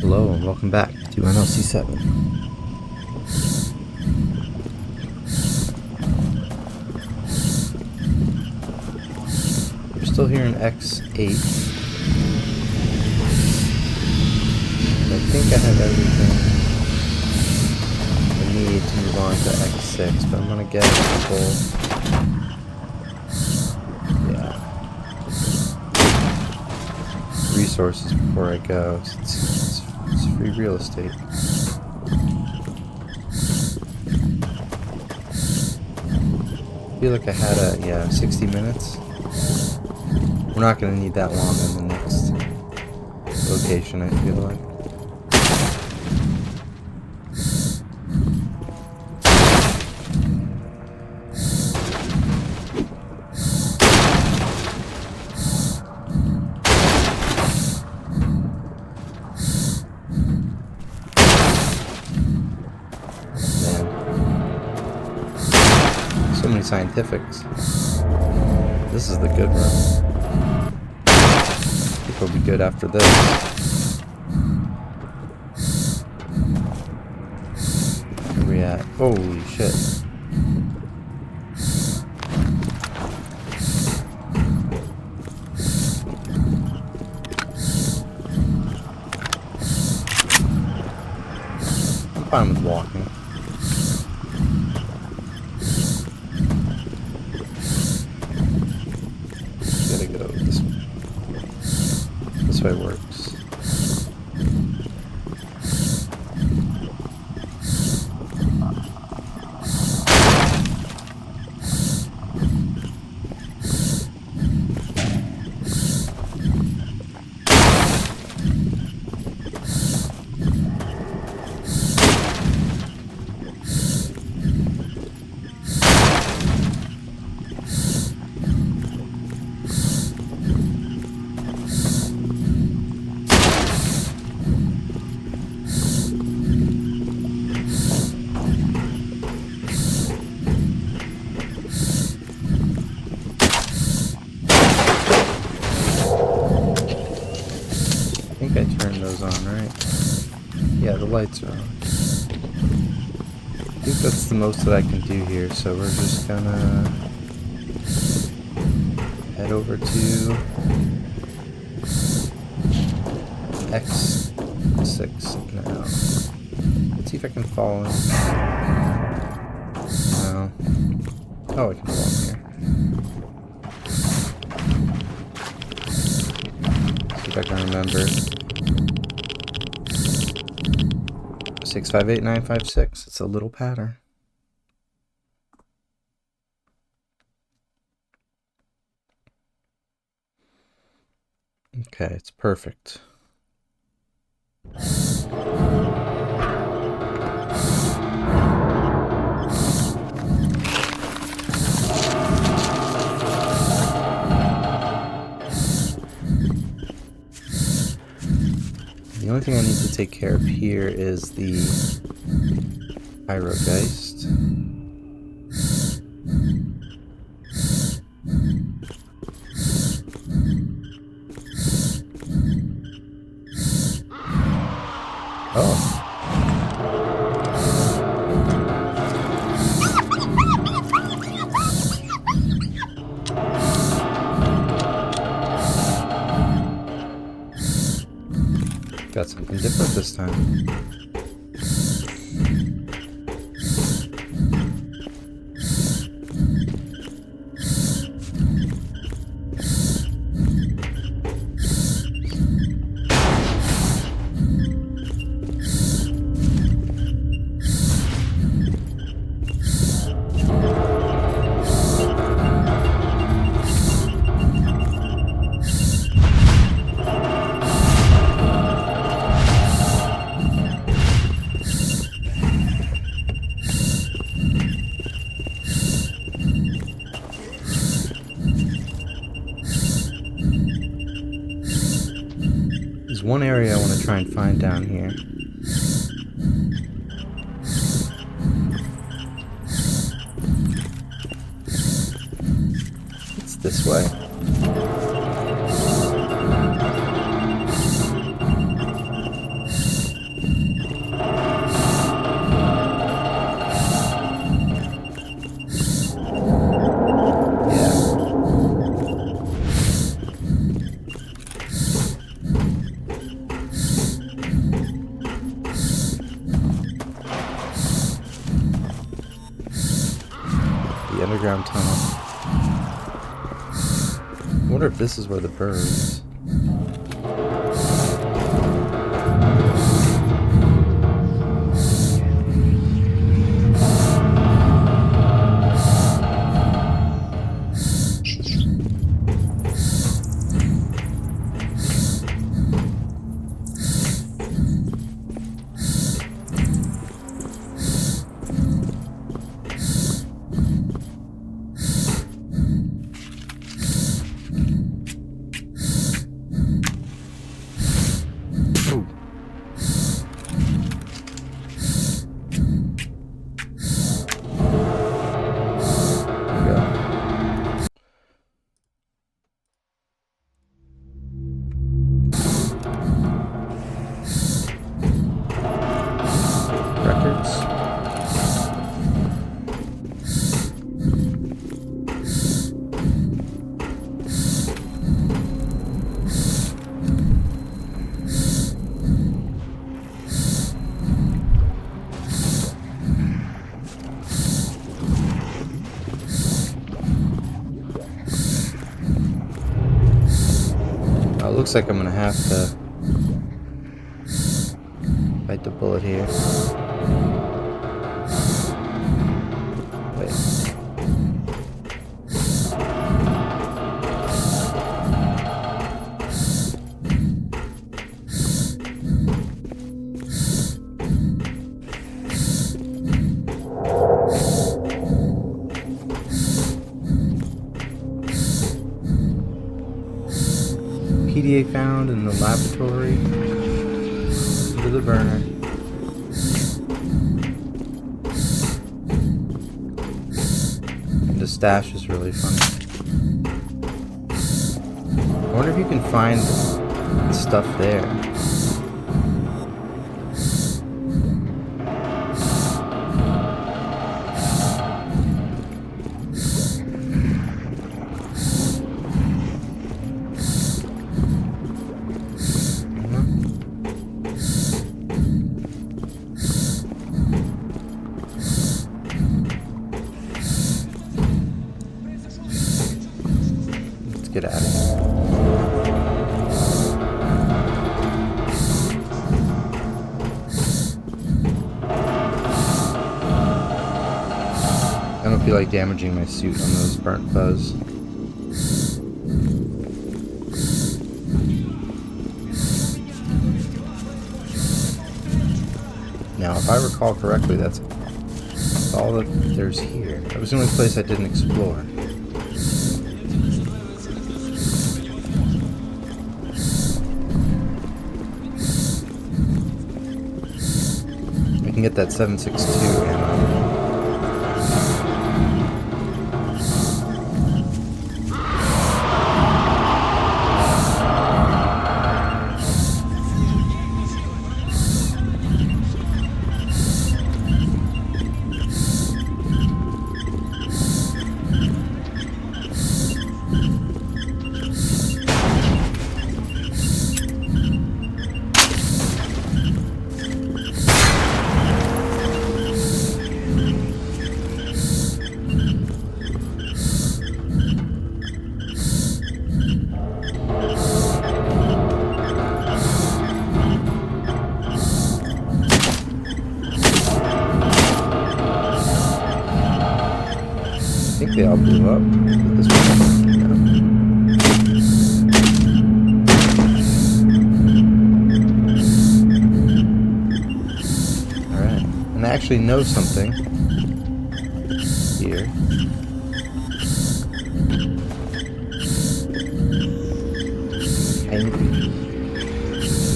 Hello and welcome back to NLC7. We're still here in X8. I think I have everything I need to move on to X6, but I'm gonna get a couple. Resources before I go. It's free real estate. I feel like I had 60 minutes. We're not gonna need that long in the next location, I feel like. So many scientifics. This is the good room. I think we'll be good after this. Where we at? Holy shit. I'm fine with walking. This way works. I turned those on, right? Yeah, the lights are on. I think that's the most that I can do here, so we're just gonna head over to X6 now. Let's see if I can follow him. No. Oh, I can follow him here. See if I can remember. 658-956. It's a little pattern. Okay, it's perfect. The only thing I need to take care of here is the Pyrogeist. Oh. Got something different this time. There's one area I want to try and find down here. It's this way. the underground tunnel. I wonder if this is where the birds... Looks like I'm gonna have to bite the bullet here. Wait. PDA found in the laboratory under the burner. The stash is really funny. I wonder if you can find stuff there. Get out of here. I don't feel like damaging my suit on those burnt fuzz. Now, if I recall correctly, that's all that there's here. That was the only place I didn't explore. Get that 7.62 ammo. I think they all blew up. This one. Yeah. Alright. And I actually know something here.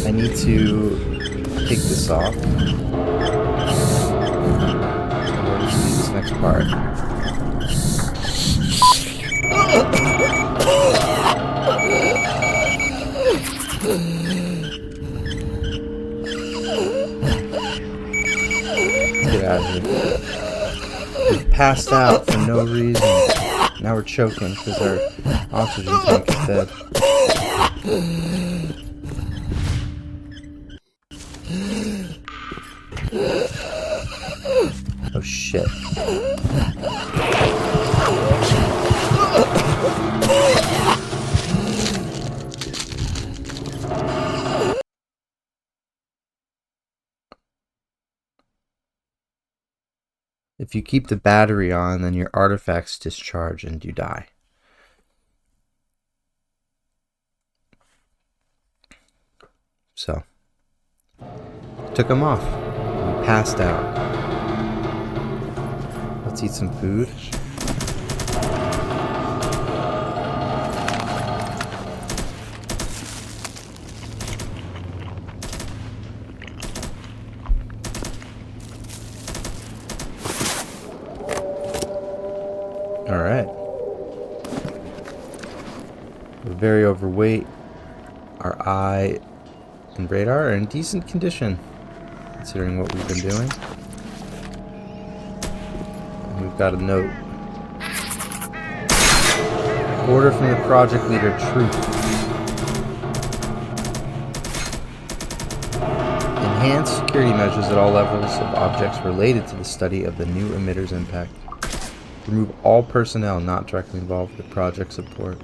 I need to take this off. We'll just do this next part. Get out of here. We passed out for no reason. Now we're choking because our oxygen tank is dead. Oh shit. If you keep the battery on, then your artifacts discharge and you die. So, took them off. We passed out. Let's eat some food. Alright. We're very overweight. Our eye and radar are in decent condition, considering what we've been doing. And we've got a note. Order from the project leader, Truth. Enhance security measures at all levels of objects related to the study of the new emitter's impact. Remove all personnel not directly involved with project support.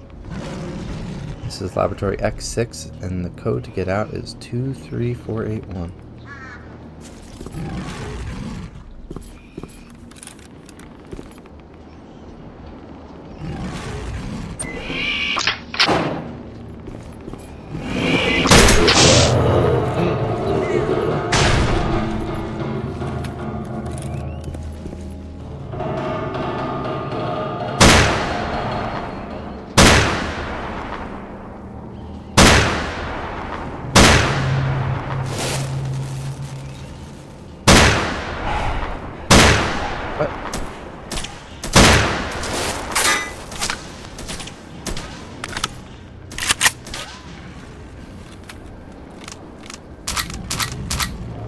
This is Laboratory X6, and the code to get out is 23481. What?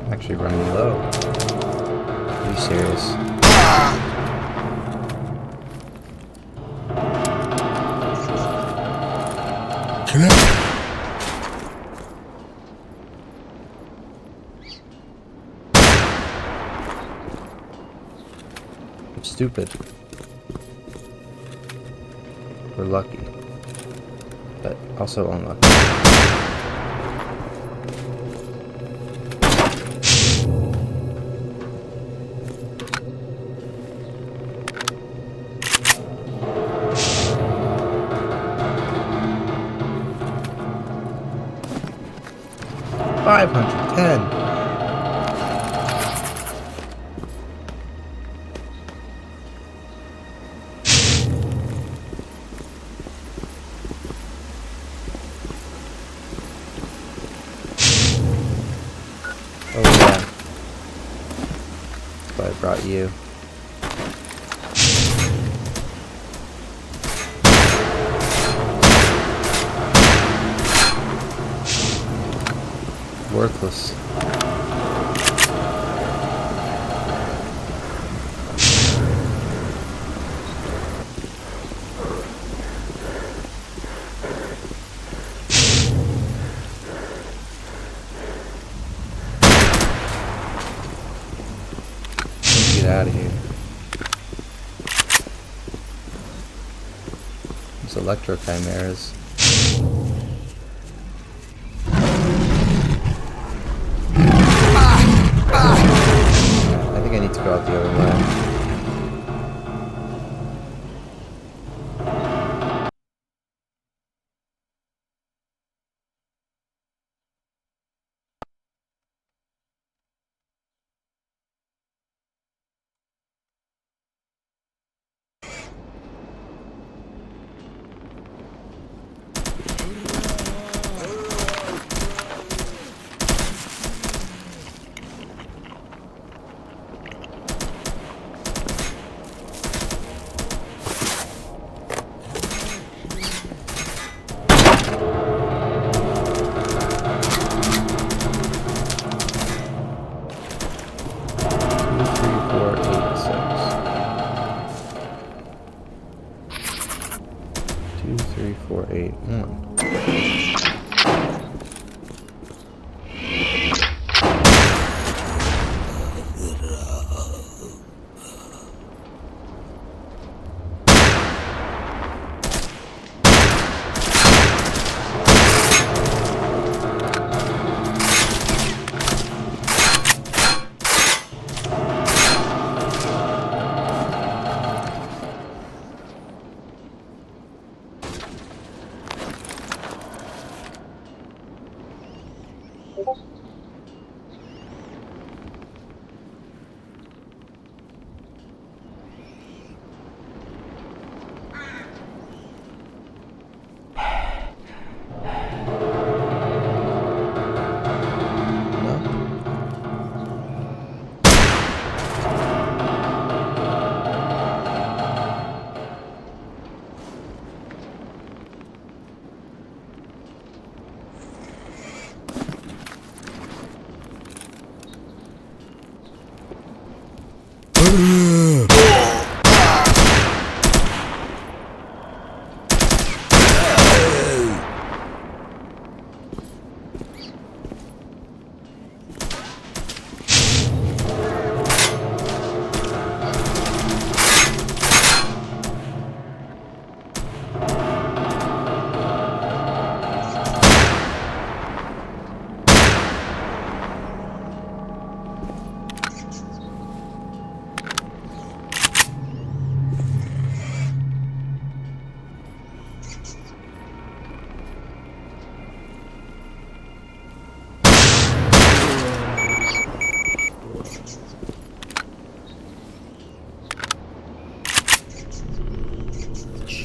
I'm actually running low. Are you serious? I'm stupid. We're lucky, but also unlucky. $510. Oh yeah. That's why I brought you. Worthless. Get out of here. These electro-chimeras. I think I need to go out the other way.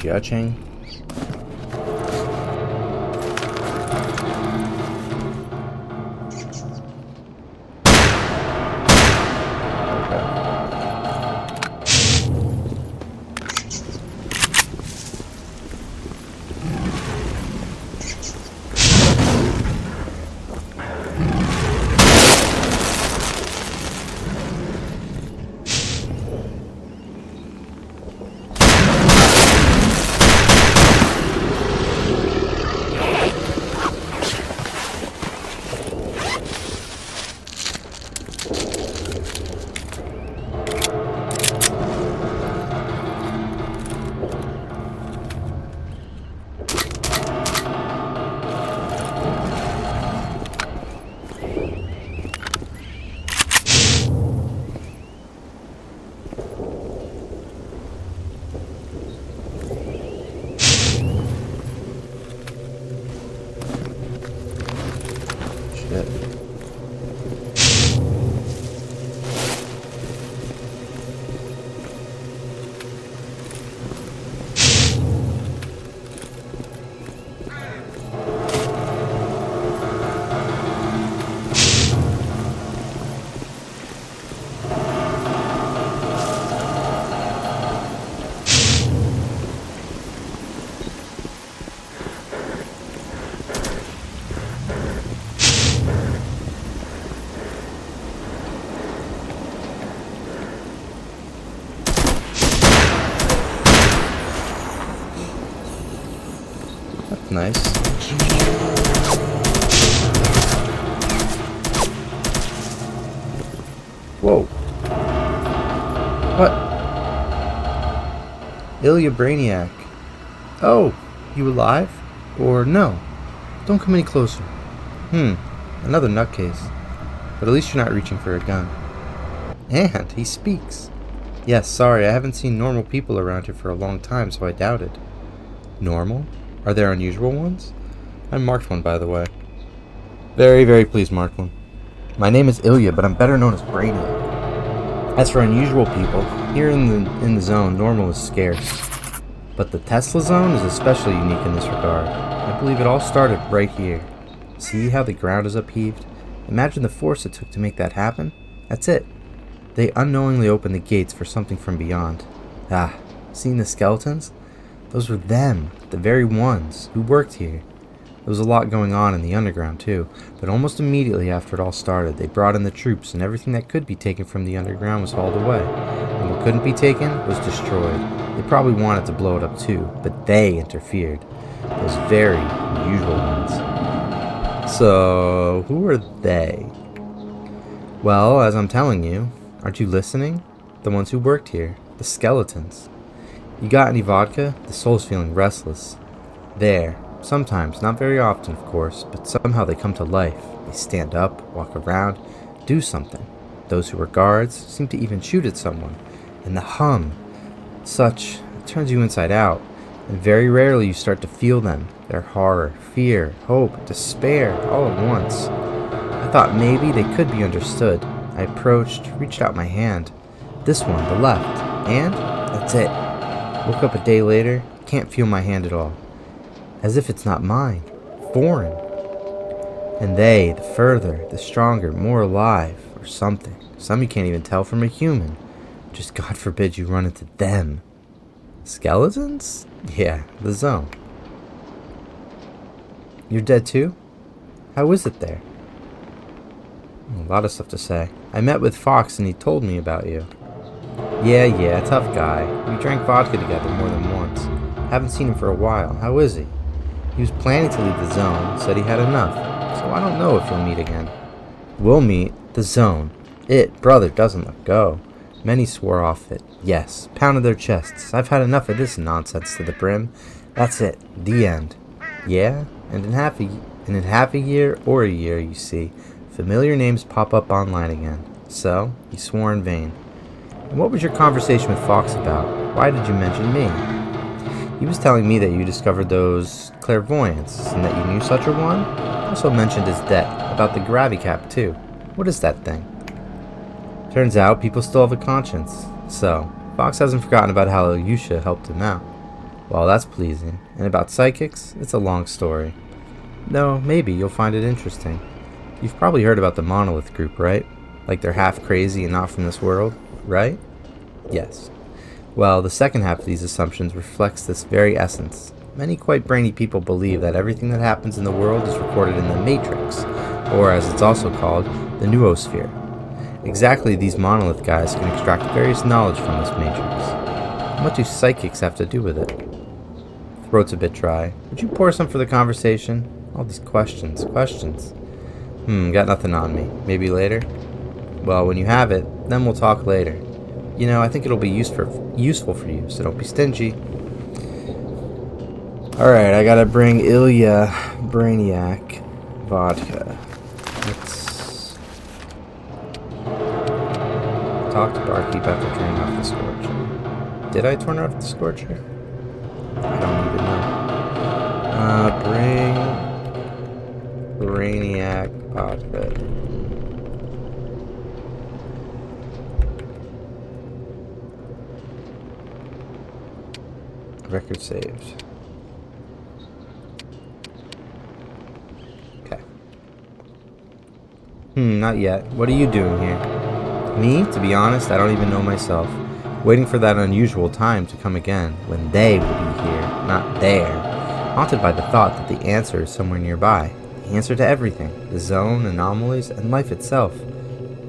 Judging. Shit. That's nice. Whoa. What? Ilya Brainiac. Oh, you alive? Or no? Don't come any closer. Another nutcase. But at least you're not reaching for a gun. And he speaks. Yes, sorry, I haven't seen normal people around here for a long time, so I doubted. Normal? Are there unusual ones? I marked one, by the way. Very, very please mark one. My name is Ilya, but I'm better known as Brainiac. As for unusual people, here in the zone, normal is scarce. But the Tesla zone is especially unique in this regard. I believe it all started right here. See how the ground is upheaved? Imagine the force it took to make that happen. That's it. They unknowingly opened the gates for something from beyond. Ah, seeing the skeletons? Those were them, the very ones who worked here. There was a lot going on in the underground too, but almost immediately after it all started, they brought in the troops and everything that could be taken from the underground was hauled away. And what couldn't be taken was destroyed. They probably wanted to blow it up too, but they interfered. Those very unusual ones. So, who are they? Well, as I'm telling you, aren't you listening? The ones who worked here, the skeletons. You got any vodka? The soul's feeling restless. There. Sometimes, not very often of course, but somehow they come to life. They stand up, walk around, do something. Those who were guards seem to even shoot at someone. And the hum, such, it turns you inside out. And very rarely you start to feel them. Their horror, fear, hope, despair, all at once. I thought maybe they could be understood. I approached, reached out my hand. This one, the left. And that's it. Woke up a day later, can't feel my hand at all. As if it's not mine. Foreign. And they, the further, the stronger, more alive, or something. Some you can't even tell from a human. Just God forbid you run into them. Skeletons? Yeah, the zone. You're dead too? How is it there? A lot of stuff to say. I met with Fox and he told me about you. Yeah, tough guy. We drank vodka together more than once. Haven't seen him for a while. How is he? He was planning to leave the zone, said he had enough. So I don't know if you'll meet again. We'll meet. The zone. Brother, doesn't let go. Many swore off it. Yes, pounded their chests. I've had enough of this nonsense to the brim. That's it. The end. Yeah? And in half a year or a year, you see, familiar names pop up online again. So, he swore in vain. And what was your conversation with Fox about? Why did you mention me? He was telling me that you discovered those clairvoyants, and that you knew such a one. Also mentioned his debt, about the gravicap too. What is that thing? Turns out people still have a conscience. So, Fox hasn't forgotten about how Ilyusha helped him out. Well, that's pleasing. And about psychics, it's a long story. No, maybe you'll find it interesting. You've probably heard about the Monolith Group, right? Like they're half crazy and not from this world, right? Yes. Well, the second half of these assumptions reflects this very essence. Many quite brainy people believe that everything that happens in the world is recorded in the Matrix, or as it's also called, the Noosphere. Exactly, these monolith guys can extract various knowledge from this matrix. What do psychics have to do with it? Throat's a bit dry. Would you pour some for the conversation? All these questions. Got nothing on me. Maybe later? Well, when you have it, then we'll talk later. You know, I think it'll be useful for you, so don't be stingy. Alright, I gotta bring Ilya Brainiac vodka. Let's talk to barkeep after turning off the scorcher. Did I turn off the scorcher? I don't even know. Bring Brainiac vodka. Record saved. Okay. Not yet. What are you doing here? Me? To be honest, I don't even know myself. Waiting for that unusual time to come again, when they will be here, not there. Haunted by the thought that the answer is somewhere nearby. The answer to everything. The zone, anomalies, and life itself.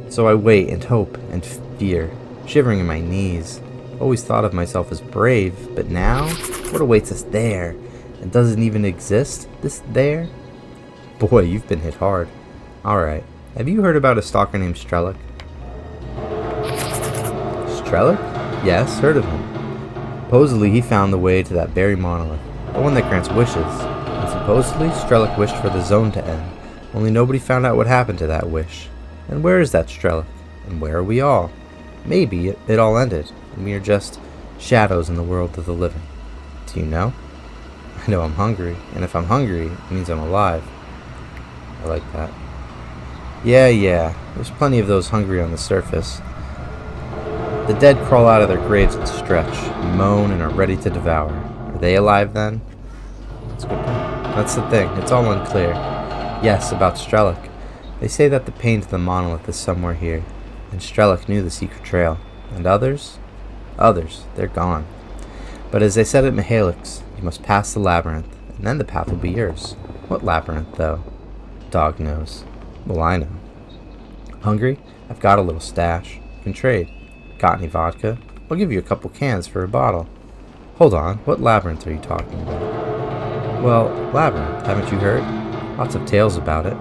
So I wait and hope and fear, shivering in my knees. Always thought of myself as brave, but now, what awaits us there? And doesn't even exist? This there? Boy, you've been hit hard. Alright, have you heard about a stalker named S.T.A.L.K.E.R? S.T.A.L.K.E.R? Yes, heard of him. Supposedly he found the way to that very monolith, the one that grants wishes. And supposedly S.T.A.L.K.E.R wished for the zone to end, only nobody found out what happened to that wish. And where is that S.T.A.L.K.E.R? And where are we all? Maybe it all ended, and we are just shadows in the world of the living. Do you know? I know I'm hungry, and if I'm hungry, it means I'm alive. I like that. Yeah, there's plenty of those hungry on the surface. The dead crawl out of their graves and stretch, moan, and are ready to devour. Are they alive then? That's a good point. That's the thing, it's all unclear. Yes, about S.T.A.L.K.E.R. They say that the pain to the monolith is somewhere here, and S.T.A.L.K.E.R knew the secret trail. And others? Others, they're gone. But as they said at Mihailyk's, you must pass the labyrinth, and then the path will be yours. What labyrinth, though? Dog knows. Well, I know. Hungry? I've got a little stash. You can trade. Got any vodka? I'll give you a couple cans for a bottle. Hold on, what labyrinth are you talking about? Well, labyrinth, haven't you heard? Lots of tales about it.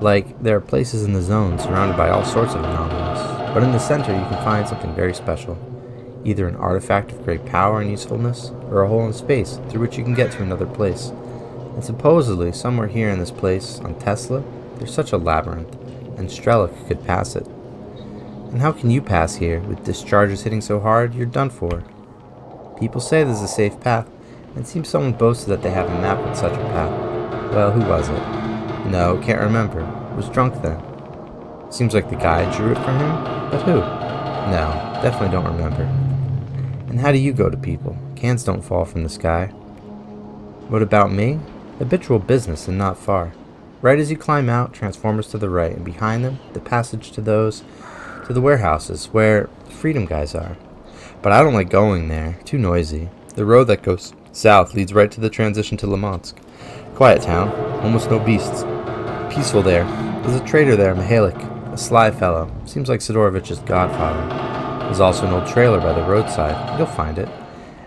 Like, there are places in the zone surrounded by all sorts of anomalies, but in the center you can find something very special. Either an artifact of great power and usefulness, or a hole in space through which you can get to another place. And supposedly, somewhere here in this place, on Tesla, there's such a labyrinth, and S.T.A.L.K.E.R could pass it. And how can you pass here, with discharges hitting so hard, you're done for? People say there's a safe path, and it seems someone boasted that they have a map with such a path. Well, who was it? No, can't remember. Was drunk then. Seems like the guide drew it for him, but who? No, definitely don't remember. And how do you go to people? Cans don't fall from the sky. What about me? Habitual business and not far. Right as you climb out, transformers to the right, and behind them, the passage to the warehouses, where Freedom guys are. But I don't like going there, too noisy. The road that goes south leads right to the transition to Limansk. Quiet town, almost no beasts. Peaceful there. There's a trader there, Mihailyk's, a sly fellow. Seems like Sidorovich's godfather. There's also an old trailer by the roadside. You'll find it.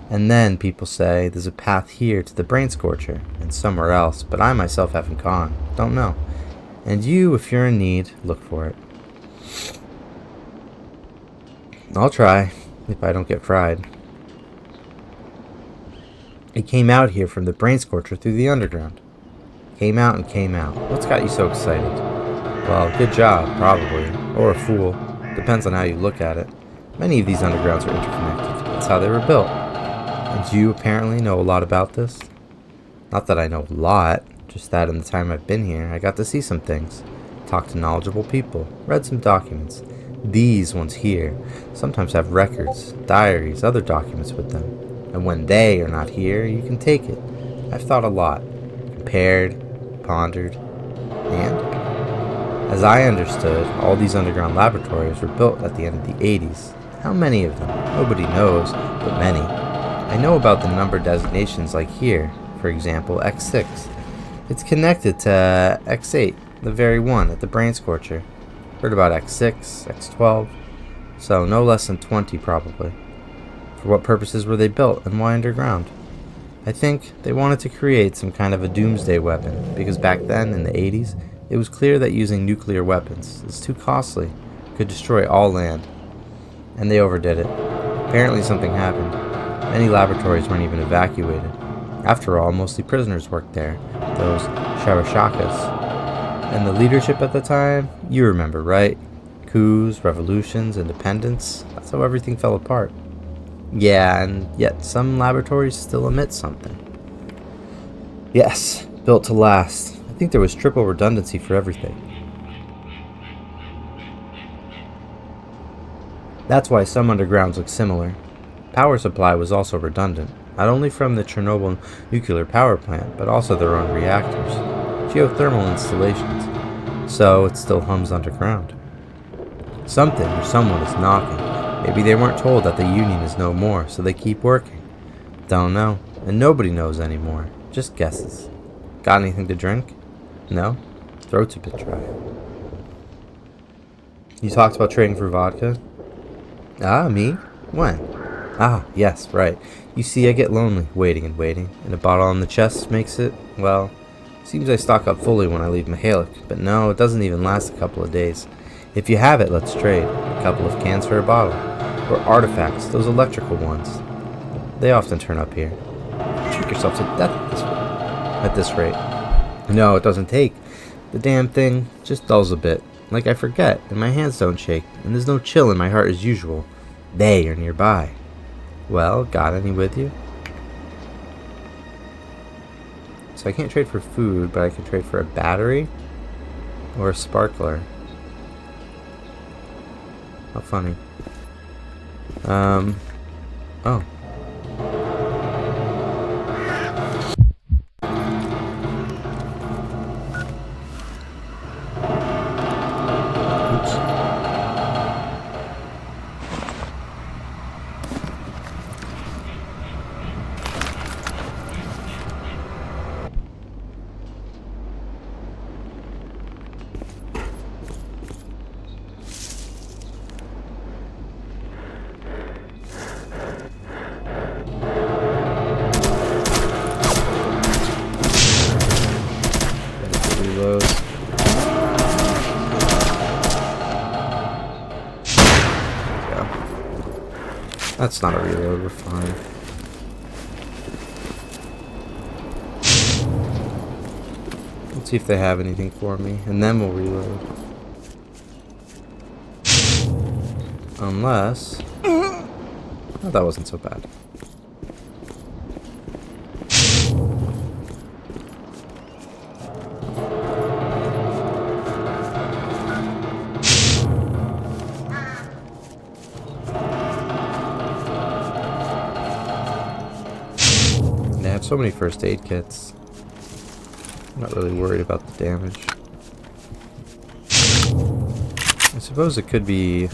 And then people say there's a path here to the brain scorcher and somewhere else, but I myself haven't gone. Don't know. And you, if you're in need, look for it. I'll try, if I don't get fried. It came out here from the brain scorcher through the underground. Came out and came out. What's got you so excited? Well, good job, probably. Or a fool. Depends on how you look at it. Many of these undergrounds are interconnected. That's how they were built. And you apparently know a lot about this? Not that I know a lot, just that in the time I've been here, I got to see some things. Talked to knowledgeable people. Read some documents. These ones here sometimes have records, diaries, other documents with them. And when they are not here, you can take it. I've thought a lot. Compared, pondered, and as I understood, all these underground laboratories were built at the end of the 80s. How many of them? Nobody knows, but many. I know about the number designations like here, for example, X6. It's connected to X8, the very one at the brain scorcher. Heard about X6, X12, so no less than 20 probably. For what purposes were they built and why underground? I think they wanted to create some kind of a doomsday weapon, because back then, in the 80s, it was clear that using nuclear weapons is too costly, could destroy all land. And they overdid it. Apparently something happened. Many laboratories weren't even evacuated. After all, mostly prisoners worked there, those Sharashakas. And the leadership at the time, you remember, right? Coups, revolutions, independence, that's how everything fell apart. Yeah, and yet some laboratories still emit something. Yes, built to last. I think there was triple redundancy for everything. That's why some undergrounds look similar. Power supply was also redundant, not only from the Chernobyl nuclear power plant, but also their own reactors, geothermal installations, so it still hums underground. Something or someone is knocking. Maybe they weren't told that the union is no more, so they keep working. Don't know, and nobody knows anymore, just guesses. Got anything to drink? No? Throat's a bit dry. You talked about trading for vodka? Ah, me? When? Ah, yes, right. You see, I get lonely, waiting and waiting, and a bottle on the chest makes it, well, seems I stock up fully when I leave Mihalik, but no, it doesn't even last a couple of days. If you have it, let's trade. A couple of cans for a bottle. Or artifacts, those electrical ones. They often turn up here. Check yourself to death at this rate. No, it doesn't take. The damn thing just dulls a bit. Like I forget, and my hands don't shake, and there's no chill in my heart as usual. They are nearby. Well, got any with you? So I can't trade for food, but I can trade for a battery or a sparkler. How funny. Oh. Reload. That's not a reload, we're fine. Let's see if they have anything for me, and then we'll reload. Unless... Oh, that wasn't so bad. They have so many first aid kits. I'm not really worried about the damage. I suppose it could be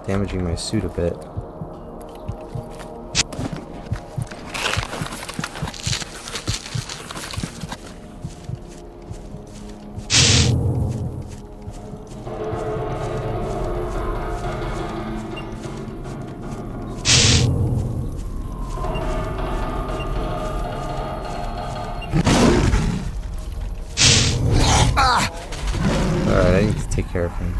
damaging my suit a bit. paraffin.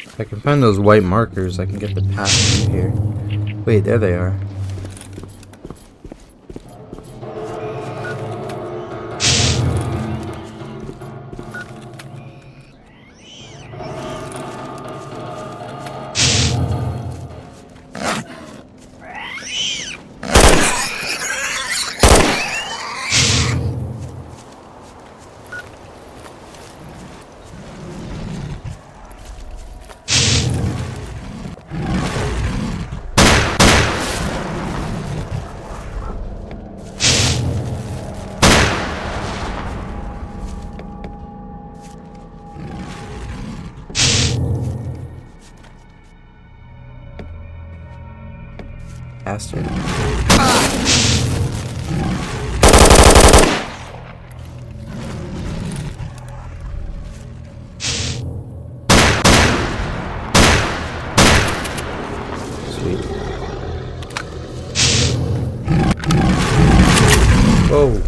If I can find those white markers, I can get the path through here. Wait, there they are. Bastard. Sweet. Whoa.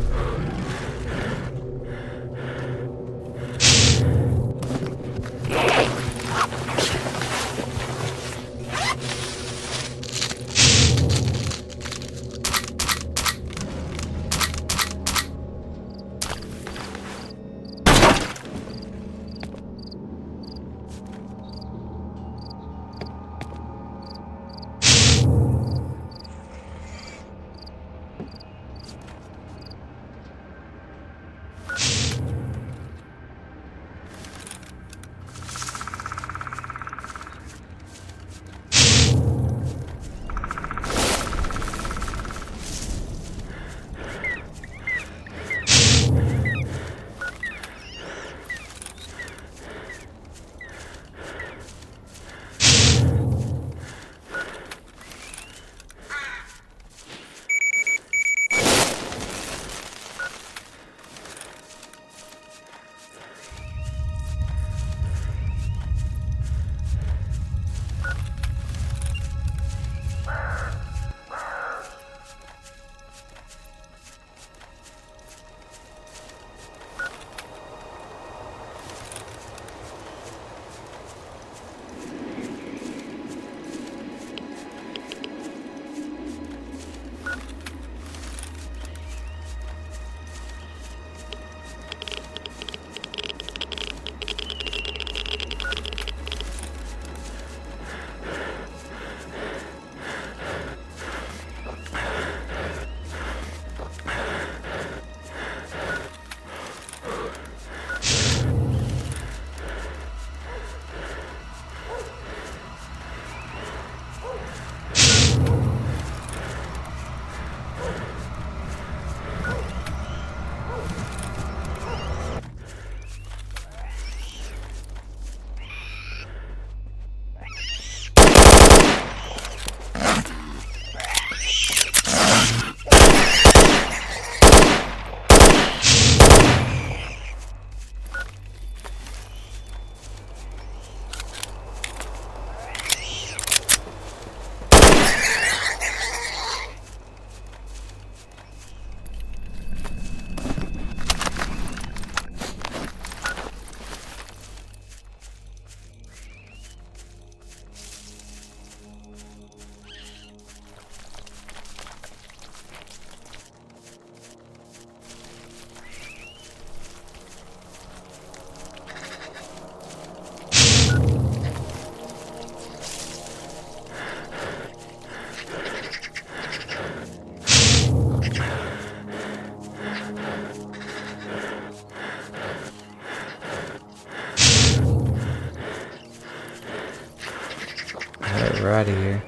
out of here.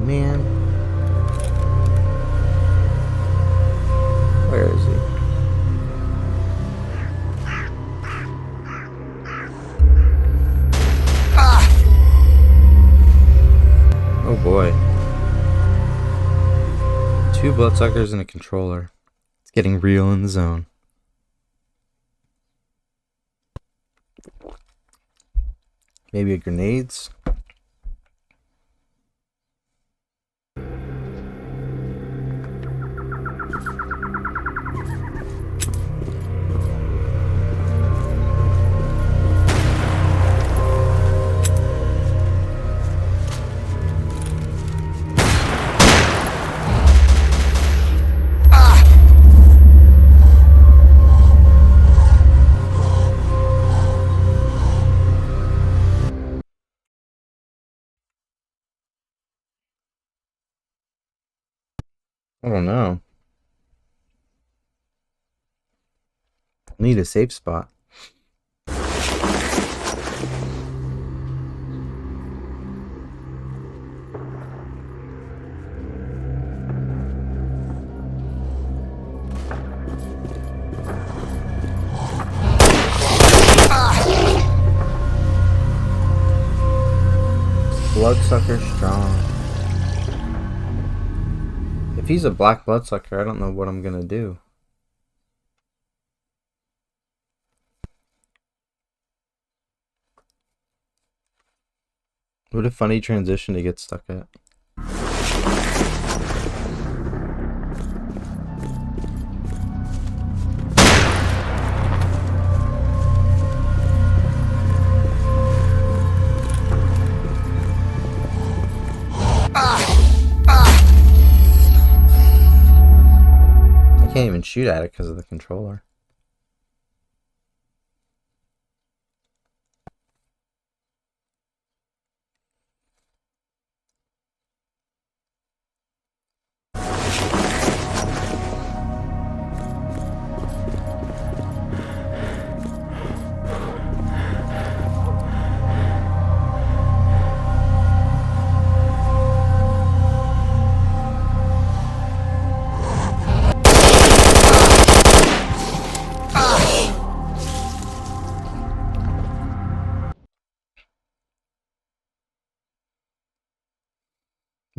Man, where is he? Oh boy. 2 bloodsuckers and a controller. It's getting real in the zone. Maybe a grenades? I don't know. Need a safe spot. Bloodsucker strong. If he's a black bloodsucker, I don't know what I'm gonna do. What a funny transition to get stuck at. I can't even shoot at it because of the controller.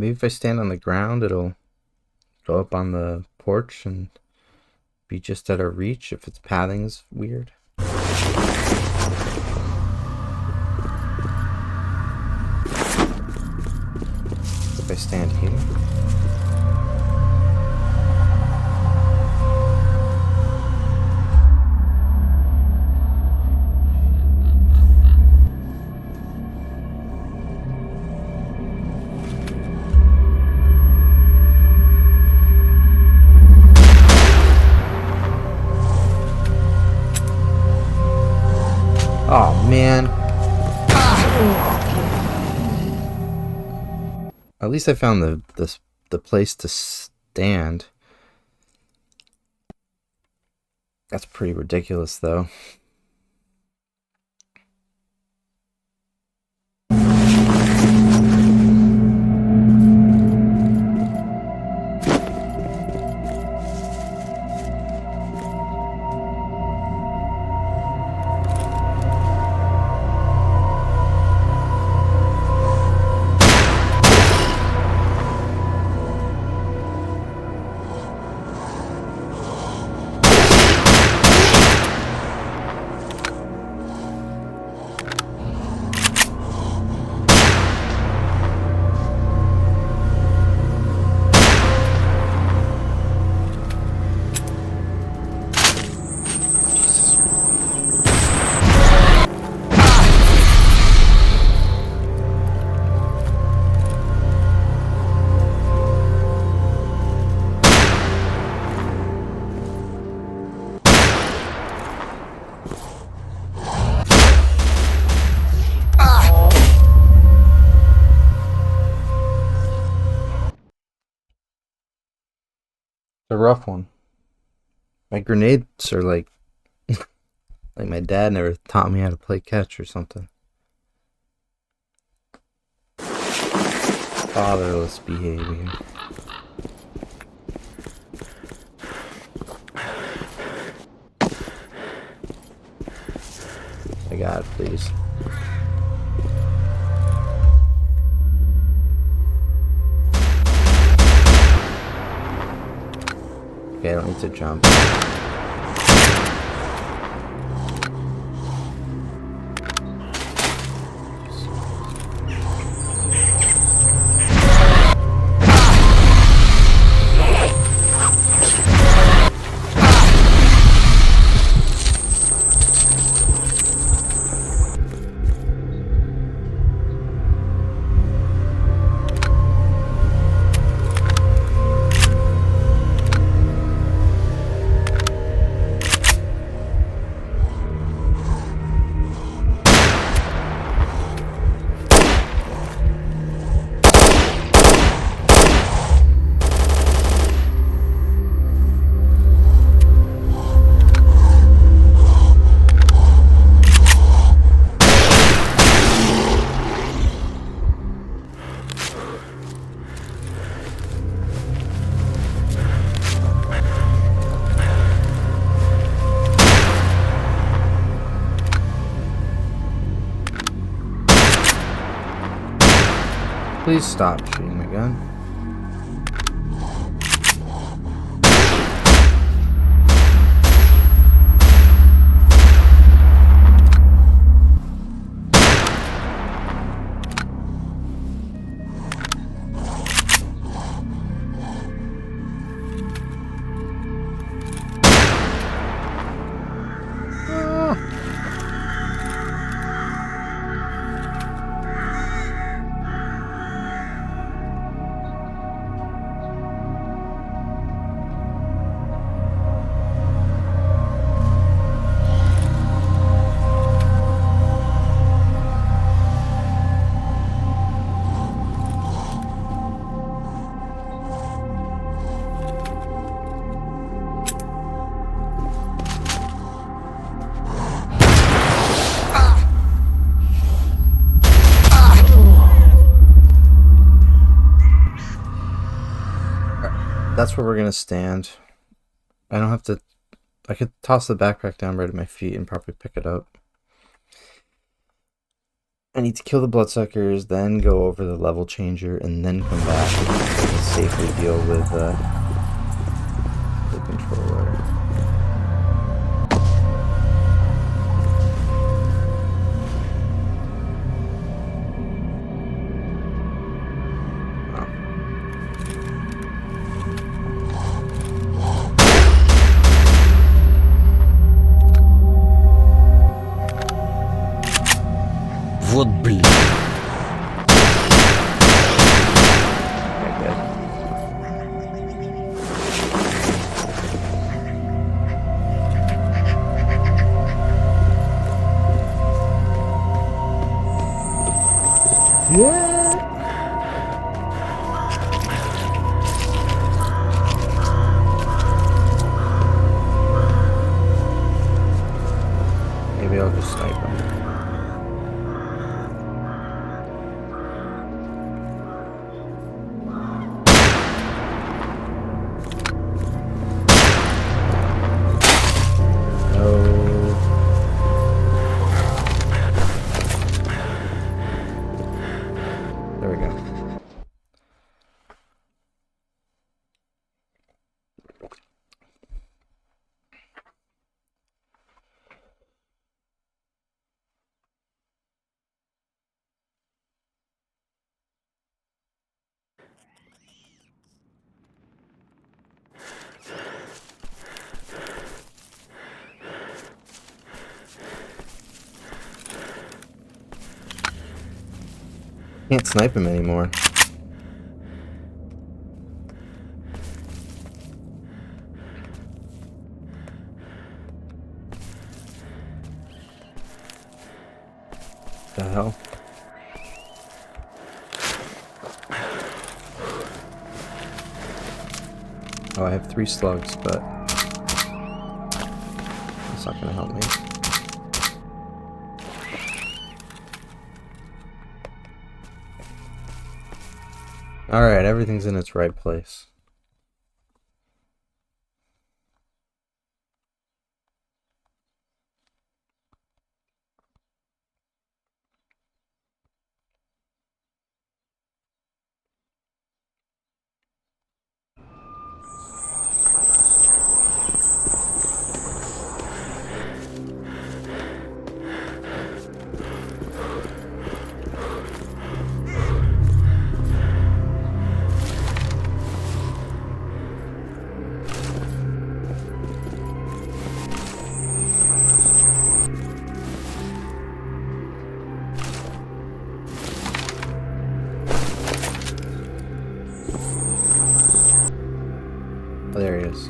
Maybe if I stand on the ground, it'll go up on the porch and be just at our reach if its pathing is weird. If I stand here. Oh man. At least I found the place to stand. That's pretty ridiculous though. a rough one. My grenades are like my dad never taught me how to play catch or something. Fatherless behavior. I got it, please. Okay, I don't need to jump. Please stop shooting my gun. That's where we're gonna stand. I don't have to. I could toss the backpack down right at my feet and probably pick it up. I need to kill the bloodsuckers, then go over the level changer, and then come back and safely deal with the controller. Вот блин. Maybe I'll just snipe him. There we go. Can't snipe him anymore. The hell? Oh, I have 3 slugs, but that's not gonna help me. Alright, everything's in its right place. Oh, there he is.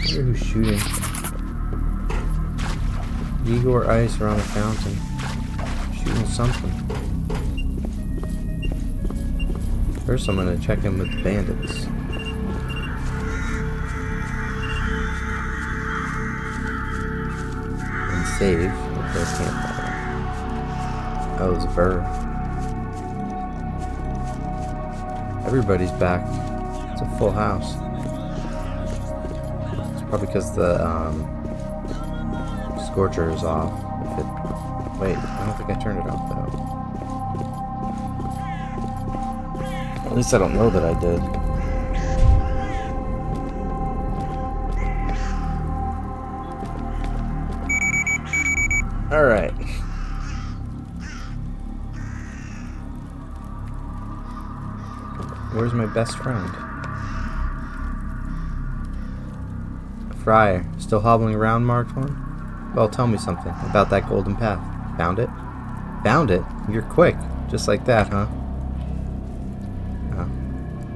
I wonder who's shooting. Igor ice around the fountain. Shooting something. First I'm gonna check in with the bandits. And save with their campfire. Oh, it was a bird. Everybody's back. It's a full house. Probably because the scorcher is off. If it, wait, I don't think I turned it off though. At least I don't know that I did. Alright. Where's my best friend? Friar, still hobbling around, marked one? Well, tell me something about that golden path. Found it? Found it? You're quick. Just like that, huh? Oh.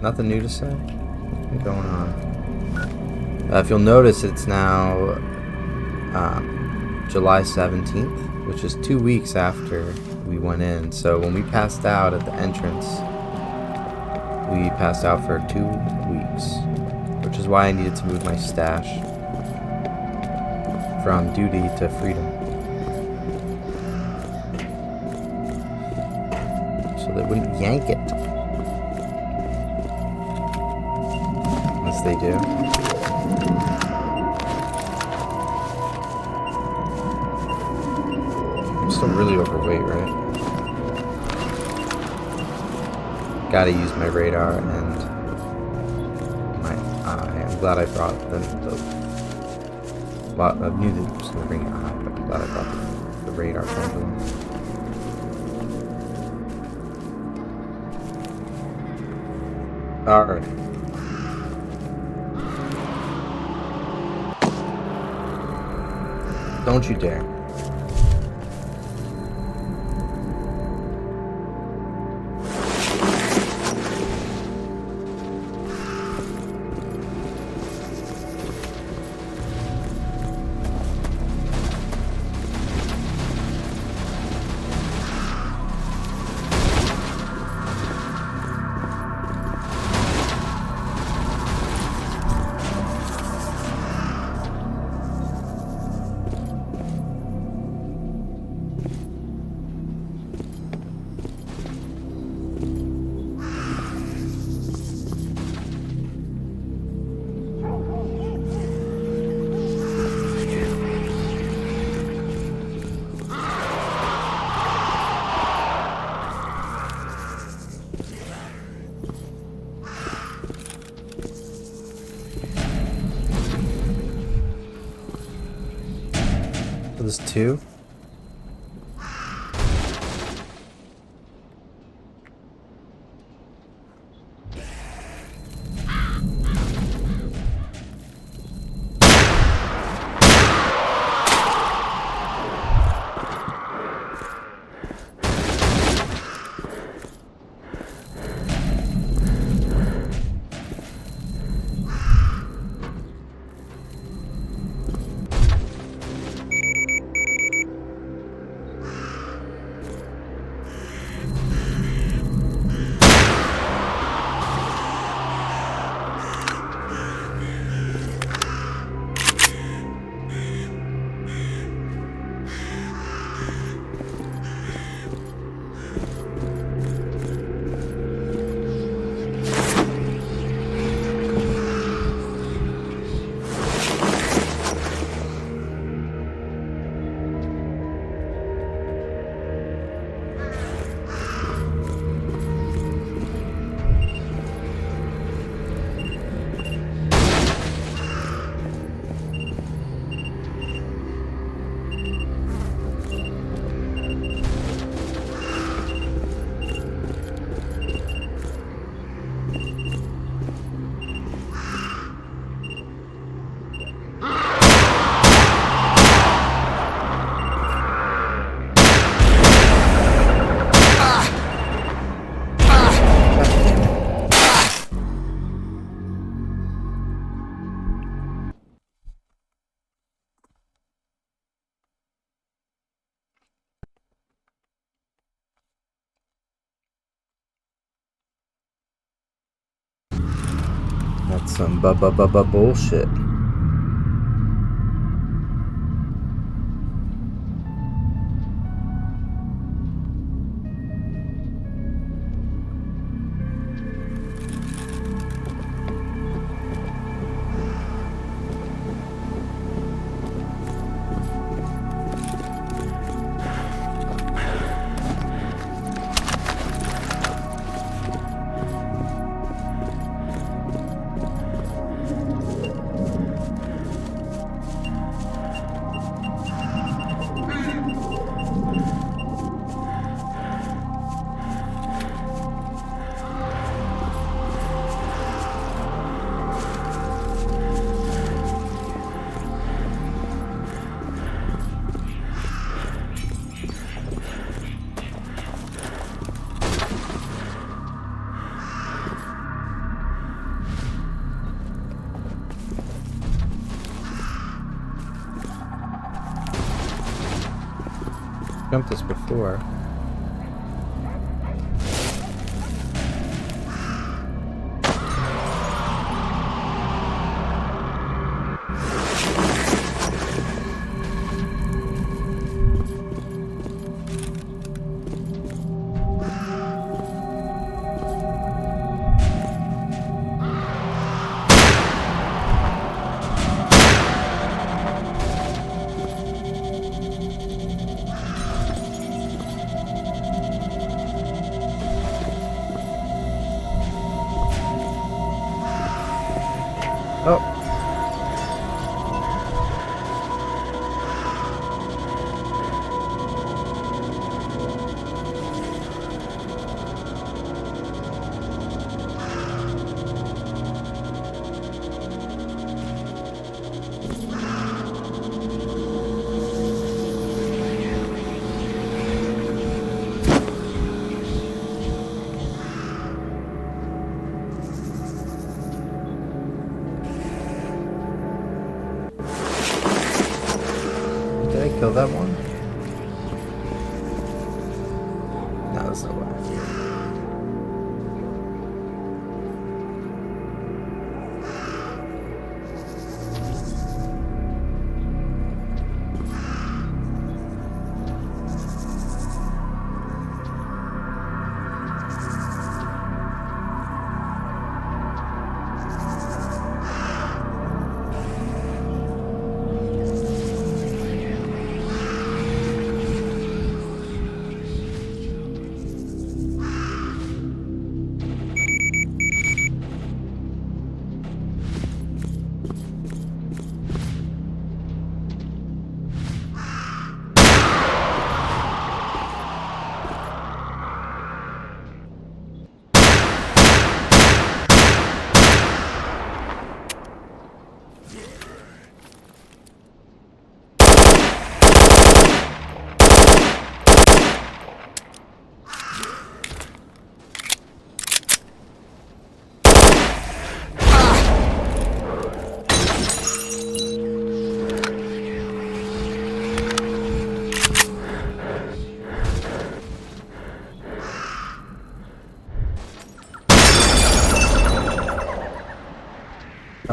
Nothing new to say? What's going on? If you'll notice, it's now July 17th, which is 2 weeks after we went in. So when we passed out at the entrance, we passed out for 2 weeks, which is why I needed to move my stash from duty to freedom, so they wouldn't yank it. Unless they do. I'm still really overweight, right? Gotta use my radar and my eye. I'm glad I brought the well, I knew that it was going to bring it high, but I'm glad I brought the radar pendulum. Alright. Don't you dare. So there's two. That's some bullshit. Jumped this before. Oh. Did I kill that one? No, that's not one.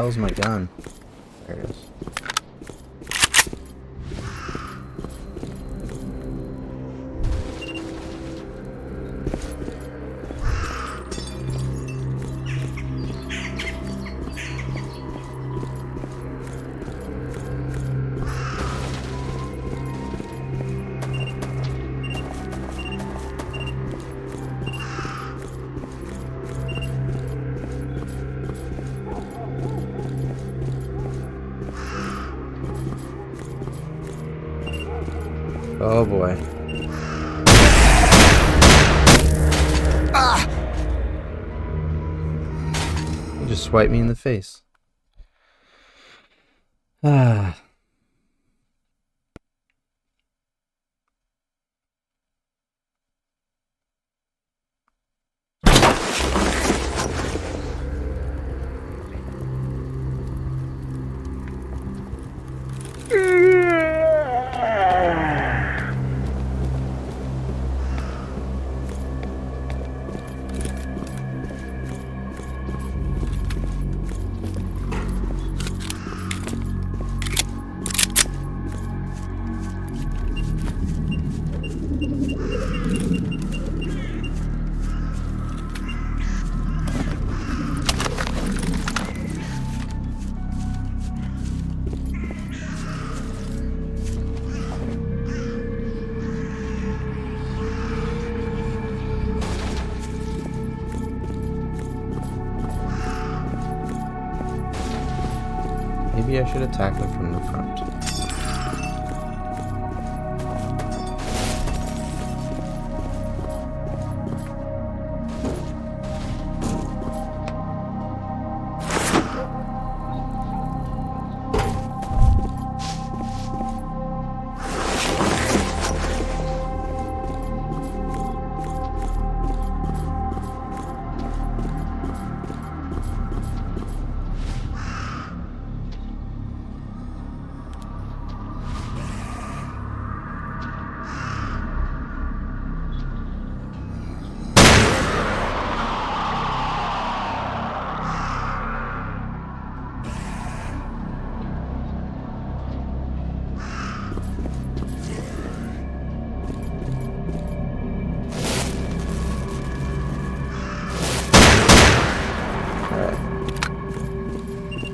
hell's my gun? There it is. Oh boy. You just swiped me in the face. Ah. Maybe I should attack them from the front.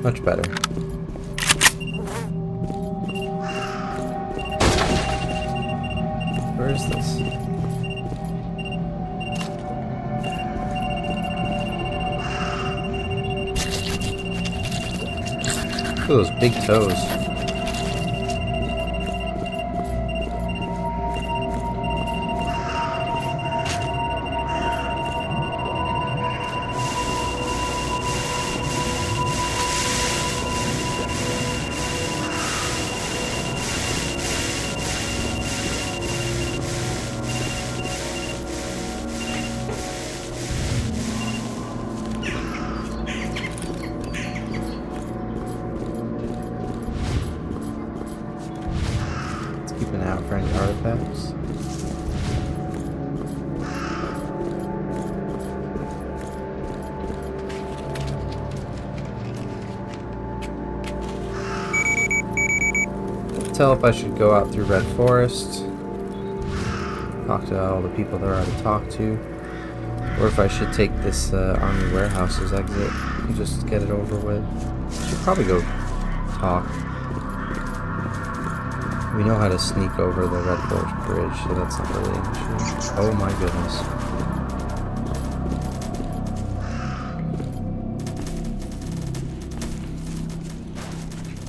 Much better. Where is this? Look at those big toes. Keep an eye out for any artifacts. Can't tell if I should go out through Red Forest, talk to all the people there I already talked to, or if I should take this Army Warehouses exit and just get it over with. Should probably go talk. We know how to sneak over the Red Forest Bridge, so that's not really an issue. Oh my goodness.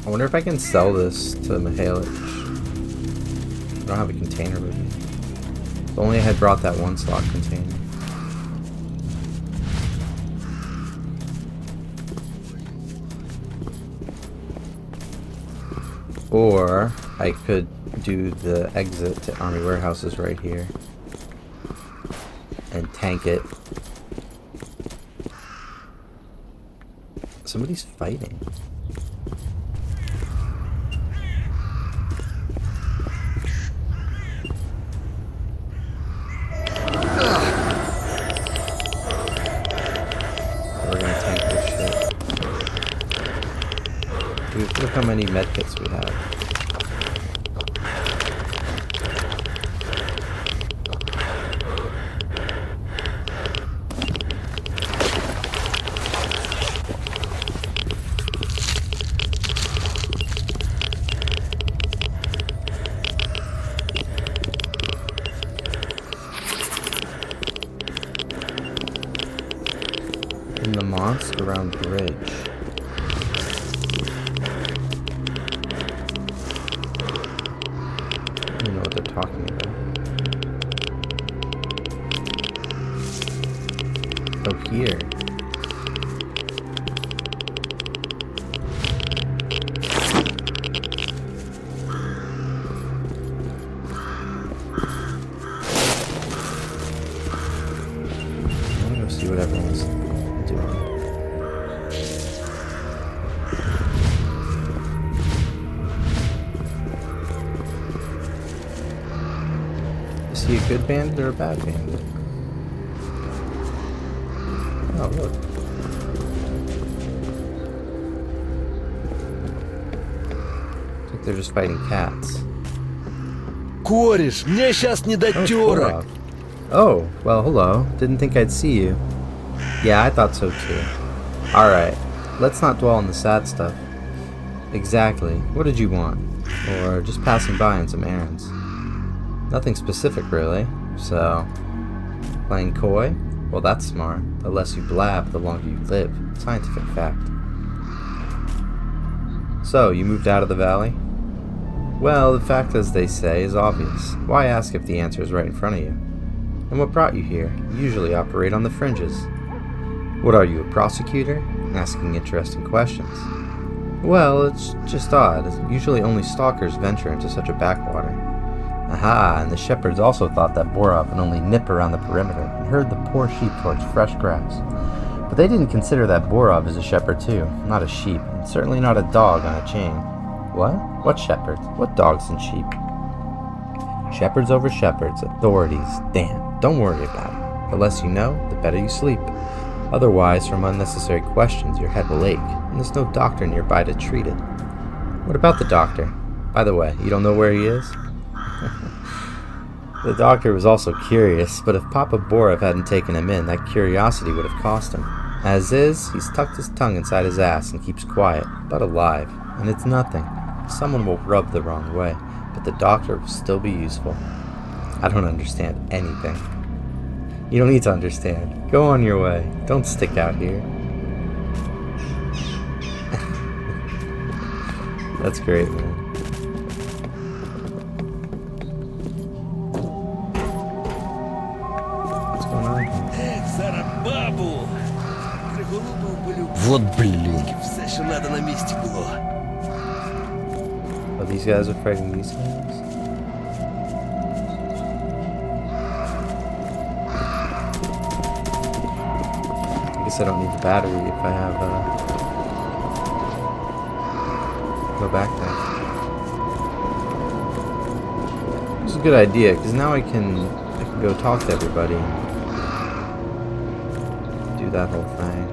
I wonder if I can sell this to Mihalich. I don't have a container with me. If only I had brought that one slot container. Or I could do the exit to Army Warehouses right here and tank it. Somebody's fighting. We're gonna tank this shit. many medkits we have. In the mosque around bridge. I don't know what they're talking about. Oh, here. I'm gonna go see what everyone's doing. Is he a good bandit or a bad bandit? Oh, look. Looks like they're just fighting cats. Кореш, мне сейчас не до Oh, терок. Torok. Oh, well, hello. Didn't think I'd see you. Yeah, I thought so too. Alright, let's not dwell on the sad stuff. Exactly. What did you want? Or just passing by on some errands? Nothing specific, really. So, playing coy? Well, that's smart. The less you blab, the longer you live. Scientific fact. So, you moved out of the valley? Well, the fact, as they say, is obvious. Why ask if the answer is right in front of you? And what brought you here? You usually operate on the fringes. What are you, a prosecutor? Asking interesting questions. Well, it's just odd. Usually only stalkers venture into such a backwater. Aha, and the shepherds also thought that Borov would only nip around the perimeter and herd the poor sheep towards fresh grass. But they didn't consider that Borov is a shepherd too, not a sheep, and certainly not a dog on a chain. What? What shepherds? What dogs and sheep? Shepherds over shepherds, authorities, damn, don't worry about it. The less you know, the better you sleep. Otherwise, from unnecessary questions, your head will ache, and there's no doctor nearby to treat it. What about the doctor? By the way, you don't know where he is? The doctor was also curious, but if Papa Borov hadn't taken him in, that curiosity would have cost him. As is, he's tucked his tongue inside his ass and keeps quiet, but alive, and it's nothing. Someone will rub the wrong way, but the doctor will still be useful. I don't understand anything. You don't need to understand. Go on your way. Don't stick out here. That's great, man. What's going on here? Зарабабу! Приголубив болю. Вот блин. Все, що надо на місці було. Oh, these guys are fighting these guys? I guess I don't need the battery if I have no backpack. It's a good idea, because now I can go talk to everybody and do that whole thing.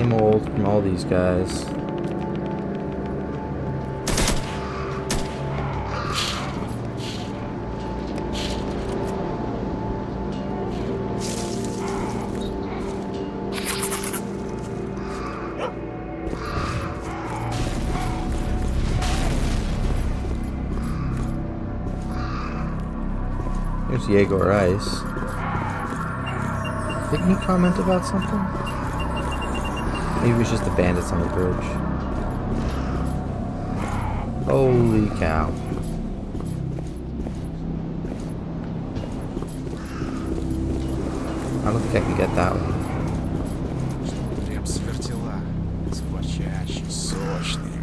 Same old from all these guys. There's Yegor Ice. Didn't he comment about something? Maybe it was just the bandits on the bridge. Holy cow. I don't think I can get that one. Прям свертела. Схвачащий, сочный.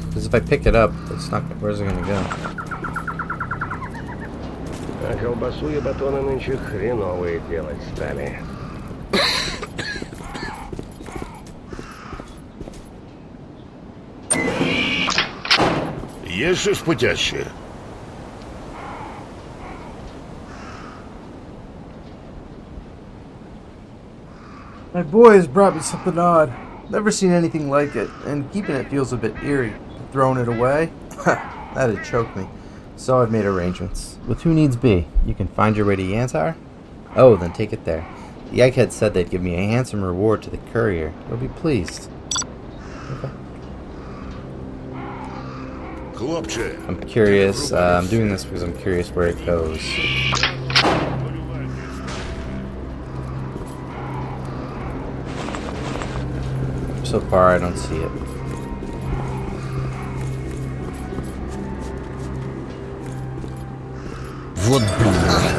Because if I pick it up, it's not. Where's it gonna go? А колбасу и батоны нынче хреновые делать стали. Есть же путящие? My boys brought me something odd. Never seen anything like it, and keeping it feels a bit eerie. Throwing it away? That'd choke me. So I've made arrangements. With who needs be? You can find your way to Yantar? Oh, then take it there. The egghead said they'd give me a handsome reward to the courier. You'll be pleased. Okay. Хлопче, I'm curious. I'm doing this because I'm curious where it goes. So far, I don't see it. Вот блин.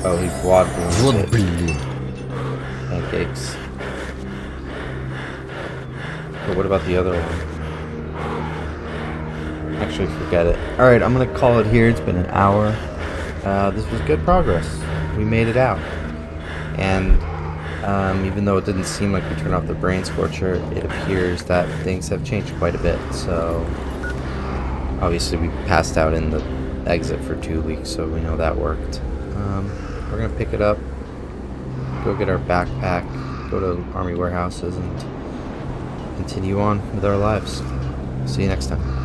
Oh, he blocked me. Вот Shit. блин. Pancakes. But what about the other one? Actually, forget it. Alright, I'm gonna call it here. It's been an hour. This was good progress. We made it out. And even though it didn't seem like we turned off the brain scorcher, it appears that things have changed quite a bit. So, obviously, we passed out in the exit for 2 weeks, so we know that worked. We're gonna pick it up, go get our backpack, go to army warehouses, and continue on with our lives. See you next time.